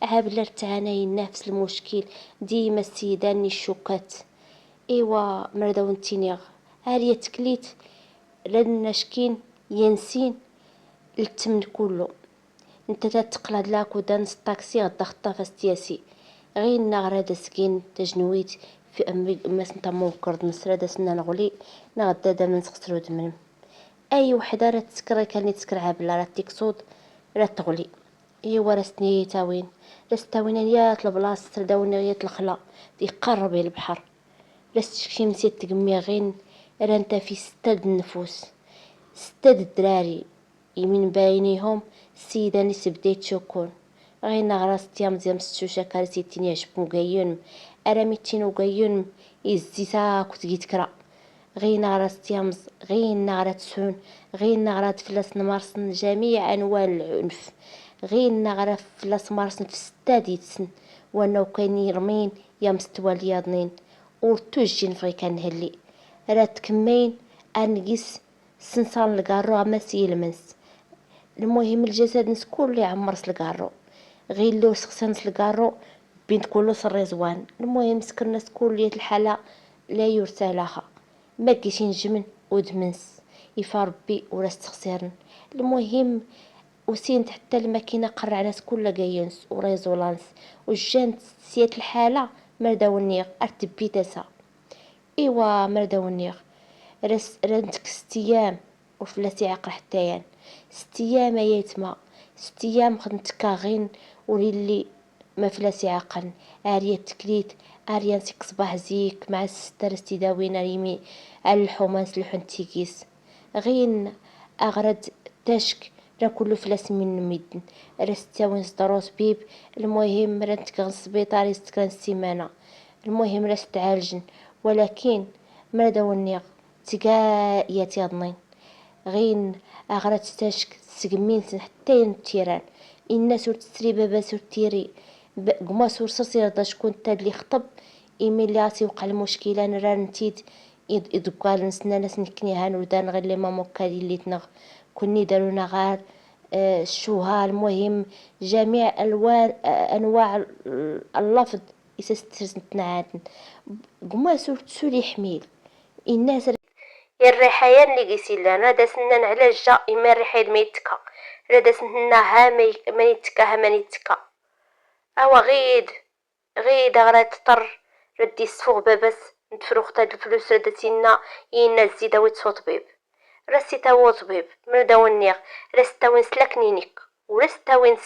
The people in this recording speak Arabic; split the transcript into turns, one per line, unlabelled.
عابلة تعناي نفس المشكل ديما السيداني الشوكات. ايوا مردا ونتينيغ هاريا تكليت لنا شكين ينسين التمن كله. انت تتقلد لاكو دانس الطاكسي غدا خطافة سياسي غير نغرا سكين تجنويت في امي ماس نتا موكرد نسرا سنان غلي نغدا دا من سخسرو دمن اي وحده راه تسكر كان تسكر عابله راه تيكسود راه تغلي. ايوا راه سني تاوين راه يات البلاصه ترداونا يات الخلا يقرب البحر راه شي نسيت تقمي غين راه انت في ستاد النفوس ستاد الدراري يمين باينيهم السيدة نيس بديت شكون غير نغراس تيام زيام ستوشا كارسيتيني عشبو قايون اراميتينو قايون يزيسا كتجيت كرا غير نغراس تيامز غير نغرات سون غير نغرات فلاس نمارسن جميع انواع العنف غير نغرا فلاس مارسن في ستاديتسن وانو كاين يرمين يا مستوى الياضنين ورتوجين فغي كان هلي راه تكمين انقيس سنسان القارو ماسي المنس. المهم الجسد نس كل يعمرس القارو غير لو سخسنس القارو بنت كله الرزوان. المهم سكر ناس كل الحالة لا يرسى لها ما كيشين جمن ودمنس يفا ربي ولا استخسرن. المهم وسين حتى الماكينة قرع ناس كلها قاينس وريزولانس وجانت سيات الحالة مردا ونيغ ارتبيتاسا. ايوا مردا ونيغ رانتك 6 ايام وفلاتي عقل حتىيان 6 ايام يتما 6 ايام خدمتك غين وليلي ما فلاسي عقل اريا تكليت اريا نسيك صباح زيك مع الستر استداوينا يمي على الحومانس الحنتيكيس غين اغرد تشك راه كله فلاس من ميدن راه دروس بيب. المهم رانتك غنسبيطاري استكران السيمانه. المهم راه تعالجن ولكن مردا ونيغ تقا ياضنين غين اغرات تاشك تسقمين حتى ينتيران الناس تسري بابا سور تيري قما سور صصير دا شكون تا اللي خطب ايمي اللي عاسي وقع المشكله انا راه نتيد يدقال نسنا ناس نكني هان ودان غير لي ماما كالي اللي تنغ كوني دارونا غار الشوها. المهم جميع الوان انواع اللفظ يسسترسنتنا عادن قما سور تسولي حميل الناس الريحيان اللي قيسيلا رادا سنان على الجا إما الريحيد ما يتكا رادا سننا ها ما يتكا ها ما يتكا أوا غيد غرا تطر ردي السفوغ بابس نتفروخ تاد الفلوس رادا سينا ينا الزيدا ويتصو طبيب راسي تاو طبيب مردا ونيغ راستا وين سلاكنينيك وراستا وين